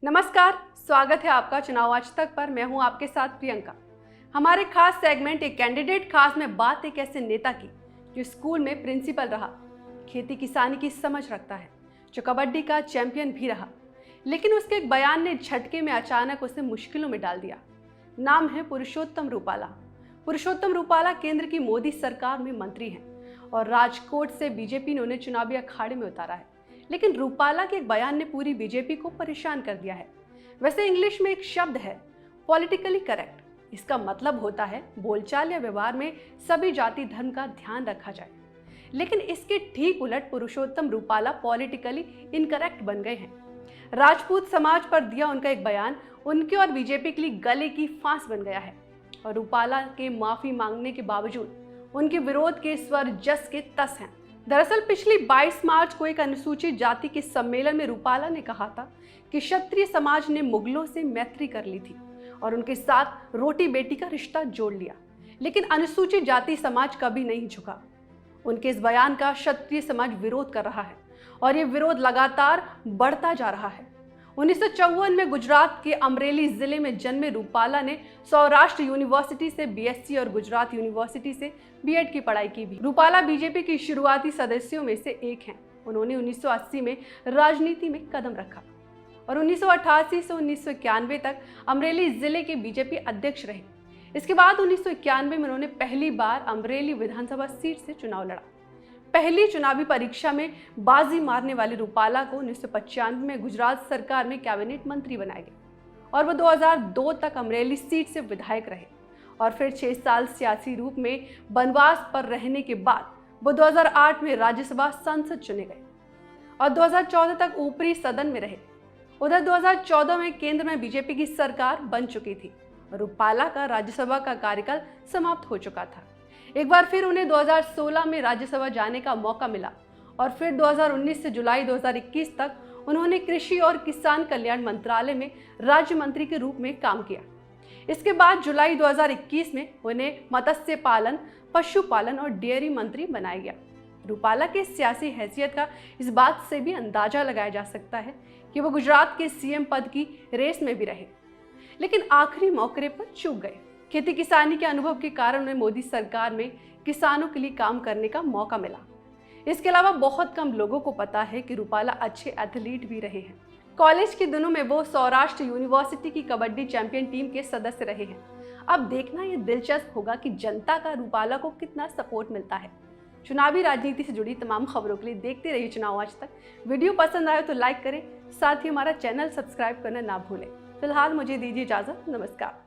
नमस्कार, स्वागत है आपका चुनाव आज तक पर। मैं हूं आपके साथ प्रियंका। हमारे खास सेगमेंट एक कैंडिडेट खास में बात एक ऐसे नेता की जो स्कूल में प्रिंसिपल रहा, खेती किसानी की समझ रखता है, जो कबड्डी का चैंपियन भी रहा, लेकिन उसके एक बयान ने झटके में अचानक उसे मुश्किलों में डाल दिया। नाम है पुरुषोत्तम रूपाला। पुरुषोत्तम रूपाला केंद्र की मोदी सरकार में मंत्री हैं और राजकोट से बीजेपी ने उन्हें चुनावी अखाड़े में उतारा है। लेकिन रूपाला के एक बयान ने पूरी बीजेपी को परेशान कर दिया है। वैसे इंग्लिश में एक शब्द है पॉलिटिकली करेक्ट। इसका मतलब होता है बोलचाल या व्यवहार में सभी जाति धर्म का ध्यान रखा जाए। लेकिन इसके ठीक उलट पुरुषोत्तम रूपाला पॉलिटिकली इनकरेक्ट बन गए हैं। राजपूत समाज पर दिया उनका एक बयान उनके और बीजेपी के लिए गले की फांस बन गया है और रूपाला के माफी मांगने के बावजूद उनके विरोध के स्वर जस के तस हैं। दरअसल पिछली 22 मार्च को एक अनुसूचित जाति के सम्मेलन में रूपाला ने कहा था कि क्षत्रिय समाज ने मुगलों से मैत्री कर ली थी और उनके साथ रोटी बेटी का रिश्ता जोड़ लिया, लेकिन अनुसूचित जाति समाज कभी नहीं झुका। उनके इस बयान का क्षत्रिय समाज विरोध कर रहा है और ये विरोध लगातार बढ़ता जा रहा है। 1954 में गुजरात के अमरेली जिले में जन्मे रूपाला ने सौराष्ट्र यूनिवर्सिटी से बीएससी और गुजरात यूनिवर्सिटी से बीएड की पढ़ाई की भी। रूपाला बीजेपी की शुरुआती सदस्यों में से एक हैं। उन्होंने 1980 में राजनीति में कदम रखा और 1988 से 1991 तक अमरेली जिले के बीजेपी अध्यक्ष रहे। इसके बाद 1991 में उन्होंने पहली बार अमरेली विधानसभा सीट से चुनाव लड़ा। पहली चुनावी परीक्षा में बाजी मारने वाले रूपाला को 1995 में गुजरात सरकार में कैबिनेट मंत्री बनाया गया और वो 2002 तक अमरेली सीट से विधायक रहे और फिर 6 साल सियासी रूप में वनवास पर रहने के बाद वो 2008 में राज्यसभा सांसद चुने गए और 2014 तक ऊपरी सदन में रहे। उधर 2014 में केंद्र में बीजेपी की सरकार बन चुकी थी और रूपाला का राज्यसभा का कार्यकाल समाप्त हो चुका था। एक बार फिर उन्हें 2016 में राज्यसभा जाने का मौका मिला और फिर 2019 से जुलाई 2021 तक उन्होंने कृषि और किसान कल्याण मंत्रालय में राज्य मंत्री के रूप में काम किया। इसके बाद जुलाई 2021 में उन्हें मत्स्य पालन, पशुपालन और डेयरी मंत्री बनाया गया। रूपाला के सियासी हैसियत का इस बात से भी अंदाजा लगाया जा सकता है कि वो गुजरात के सीएम पद की रेस में भी रहे, लेकिन आखिरी मौके पर चूक गए। खेती किसानी के अनुभव के कारण उन्हें मोदी सरकार में किसानों के लिए काम करने का मौका मिला। इसके अलावा बहुत कम लोगों को पता है कि रूपाला अच्छे एथलीट भी रहे हैं। कॉलेज के दिनों में वो सौराष्ट्र यूनिवर्सिटी की कबड्डी चैंपियन टीम के सदस्य रहे हैं। अब देखना ये दिलचस्प होगा कि जनता का रूपाला को कितना सपोर्ट मिलता है। चुनावी राजनीति से जुड़ी तमाम खबरों के लिए देखते रहिए चुनाव आज तक। वीडियो पसंद आए तो लाइक करें, साथ ही हमारा चैनल सब्सक्राइब करना ना भूलें। फिलहाल मुझे दीजिए इजाजत। नमस्कार।